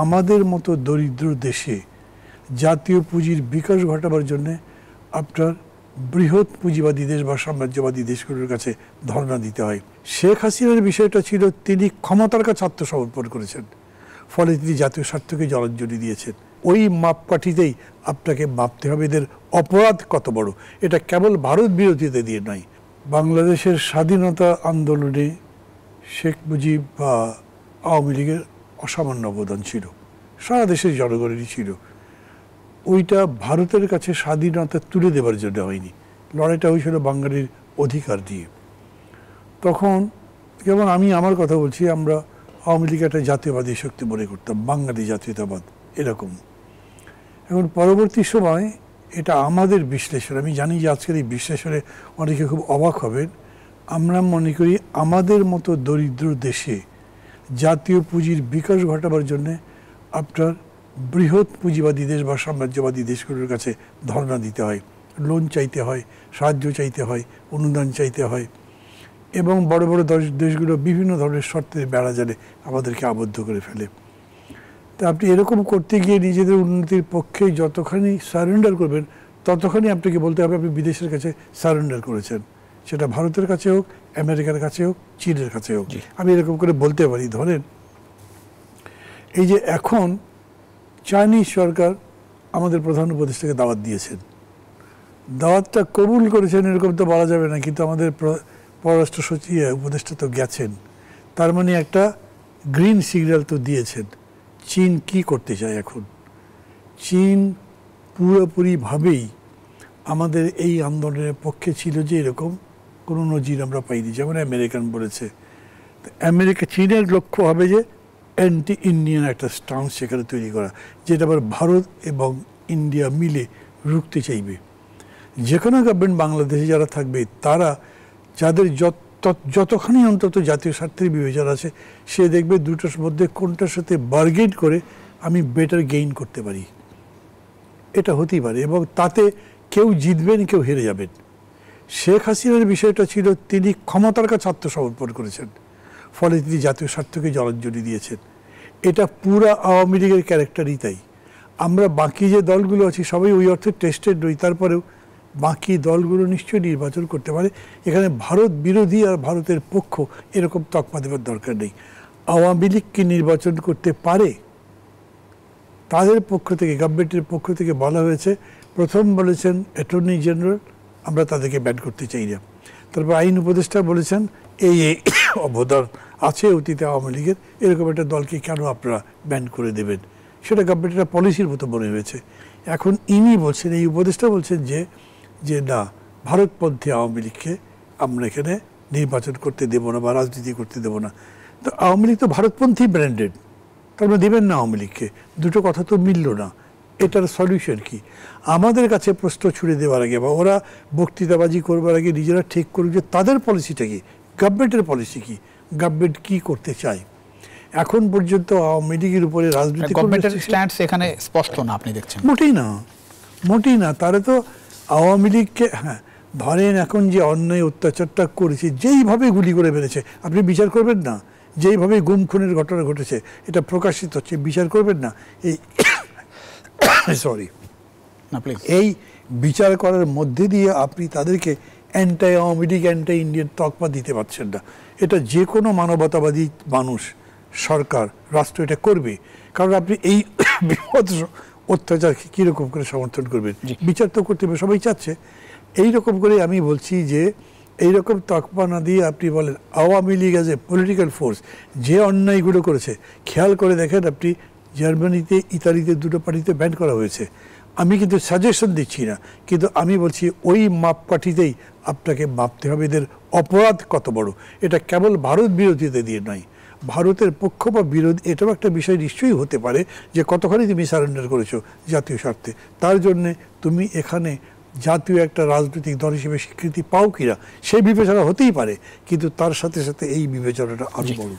আমাদের মতো দরিদ্র দেশে জাতীয় পুঁজির বিকাশ ঘটাবার জন্য আপনার বৃহৎ পুঁজিবাদী দেশ বা সাম্রাজ্যবাদী দেশগুলোর কাছে ধর্ণা দিতে হয়। শেখ হাসিনার বিষয়টা ছিল তিনি ক্ষমতার কাছে আত্মসমর্পণ করেছেন, ফলে তিনি জাতীয় স্বার্থকে জলাঞ্জলি দিয়েছেন। ওই মাপকাঠিতেই আপনাকে মাপতে হবে এদের অপরাধ কত বড়। এটা কেবল ভারত বিরোধীতে দিয়ে নয়, বাংলাদেশের স্বাধীনতা আন্দোলনে শেখ মুজিব বা আওয়ামী লীগের অসামান্য অবদান ছিল, সারা দেশের জনগণেরই ছিল। ওইটা ভারতের কাছে স্বাধীনতা তুলে দেওয়ার জন্য হয়নি, লড়াইটা হয়েছিল বাঙালির অধিকার দিয়ে। তখন যেমন আমি আমার কথা বলছি, আমরা আওয়ামী লীগ একটা জাতীয়বাদী শক্তি মনে করতাম, বাঙালি জাতীয়তাবাদ এরকম। এখন পরবর্তী সময় এটা আমাদের বিশ্লেষণ, আমি জানি যে আজকের এই বিশ্লেষণে অনেকে খুব অবাক হবেন। আমরা মনে করি আমাদের মতো দরিদ্র দেশে জাতীয় পুঁজির বিকাশ ঘটাবার জন্যে আপনার বৃহৎ পুঁজিবাদী দেশ বা সাম্রাজ্যবাদী দেশগুলোর কাছে ধর্ণা দিতে হয়, লোন চাইতে হয়, সাহায্য চাইতে হয়, অনুদান চাইতে হয়, এবং বড় বড় দেশগুলো বিভিন্ন ধরনের শর্তের বেড়াজালে আমাদেরকে আবদ্ধ করে ফেলে। তা আপনি এরকম করতে গিয়ে নিজেদের উন্নতির পক্ষে যতখানি সারেন্ডার করবেন, ততখানি আপনাকে বলতে হবে আপনি বিদেশের কাছে সারেন্ডার করেছেন, সেটা ভারতের কাছে হোক, আমেরিকার কাছে হোক, চীনের কাছে হোক। আমি এরকম করে বলতে পারি, ধরেন এই যে এখন চাইনিজ সরকার আমাদের প্রধান উপদেষ্টাকে দাওয়াত দিয়েছেন, দাওয়াতটা কবুল করেছেন এরকম তো বলা যাবে না, কিন্তু আমাদের পররাষ্ট্র সচিব উপদেষ্টা তো গেছেন, তার মানে একটা গ্রিন সিগন্যাল তো দিয়েছেন। চীন কি করতে চায় এখন? চীন পুরোপুরিভাবেই আমাদের এই আন্দোলনের পক্ষে ছিল, যে এরকম কোনো নজির আমরা পাইনি। যেমন আমেরিকান বলেছে, আমেরিকা চীনের লক্ষ্য হবে যে অ্যান্টি ইন্ডিয়ান একটা স্টান্স সেখানে তৈরি করা, যেটা আবার ভারত এবং ইন্ডিয়া মিলে রুখতে চাইবে। যে কোনো গভর্নমেন্ট বাংলাদেশে যারা থাকবে, তারা যাদের যতখানি অন্তত জাতীয় স্বার্থের বিবেচনা আছে, সে দেখবে দুটোর মধ্যে কোনটার সাথে বার্গেন করে আমি বেটার গেইন করতে পারি, এটা হতেই পারে, এবং তাতে কেউ জিতবেন, কেউ হেরে যাবেন। শেখ হাসিনার বিষয়টা ছিল তিনি ক্ষমতার কাছে আত্মসমর্পণ করেছেন, ফলে তিনি জাতীয় স্বার্থকে জলাঞ্জলি দিয়েছেন। এটা পুরা আওয়ামী লীগের ক্যারেক্টারই তাই। আমরা বাকি যে দলগুলো আছি সবাই ওই অর্থে টেস্টেড নই, তারপরেও বাকি দলগুলো নিশ্চয়ই নির্বাচন করতে পারে। এখানে ভারত বিরোধী আর ভারতের পক্ষ এরকম তকমা দেওয়ার দরকার নেই। আওয়ামী লীগ কি নির্বাচন করতে পারে? তাদের পক্ষ থেকে, গভর্নমেন্টের পক্ষ থেকে বলা হয়েছে, প্রথম বলেছেন অ্যাটর্নি জেনারেল আমরা তাদেরকে ব্যান করতে চাই না, তারপর আইন উপদেষ্টা বলেছেন এই অবদান আছে অতীতে আওয়ামী লীগের, এরকম একটা দলকে কেন আপনারা ব্যান করে দেবেন? সেটা গভর্নমেন্টের পলিসির মতো মনে হয়েছে। এখন ইনি বলছেন, এই উপদেষ্টা বলছেন যে না, ভারতপন্থী আওয়ামী লীগকে আমরা এখানে নির্বাচন করতে দেবো না বা রাজনীতি করতে দেবো না। তো আওয়ামী লীগ তো ভারতপন্থী ব্র্যান্ডেড, তার মানে দেবেন না আওয়ামী লীগকে? দুটো কথা তো মিলল না। এটার সলিউশন কি? আমাদের কাছে প্রশ্ন ছুড়ে দেওয়ার আগে বা ওরা বক্তৃতাবাজি করবার আগে নিজেরা ঠিক করুক যে তাদের পলিসিটা কি, গভর্নমেন্টের পলিসি কি, গভর্নমেন্ট কি করতে চায়। এখন পর্যন্ত আওয়ামী লীগের উপরে রাজনৈতিক গভর্নমেন্টের স্ট্যান্ড এখানে স্পষ্ট না, আপনি দেখছেন। মোটেই না, মোটেই না। তারা তো আওয়ামী লীগকে, হ্যাঁ ধরেন এখন যে অন্যায় অত্যাচারটা করেছে, যেইভাবে গুলি করে মেরেছে, আপনি বিচার করবেন না? যেইভাবে গুম খুনের ঘটনা ঘটেছে, এটা প্রকাশিত হচ্ছে, বিচার করবেন না? এই সরি এই বিচার করার মধ্যে দিয়ে আপনি তাদেরকে anti Awami League, anti Indian তকমা দিতে পারছেন না। এটা যে কোনো মানবতাবাদী মানুষ, সরকার, রাষ্ট্র এটা করবে, কারণ আপনি এই বিপদ অত্যাচার কীরকম করে সমর্থন করবেন? বিচার তো করতে হবে, সবাই চাচ্ছে। এইরকম করে আমি বলছি যে এইরকম তকমা না দিয়ে আপনি বলেন Awami League as a political force যে অন্যায়গুলো করেছে, খেয়াল করে দেখেন আপনি জার্মানিতে, ইতালিতে দুটো পার্টিতে ব্যান করা হয়েছে। আমি কিন্তু সাজেশন দিচ্ছি না, কিন্তু আমি বলছি ওই মাপকাঠিতেই আপনাকে মাপতে হবে এদের অপরাধ কত বড়। এটা কেবল ভারত বিরোধীতে দিয়ে নয়, ভারতের পক্ষ বা বিরোধী, এটাও একটা বিষয় নিশ্চয়ই হতে পারে যে কতখানি তুমি সারেন্ডার করেছো জাতীয় স্বার্থে, তার জন্যে তুমি এখানে জাতীয় একটা রাজনৈতিক দল হিসেবে স্বীকৃতি পাও কিনা সেই বিবেচনা হতেই পারে, কিন্তু তার সাথে সাথে এই বিবেচনাটা আরো বড়।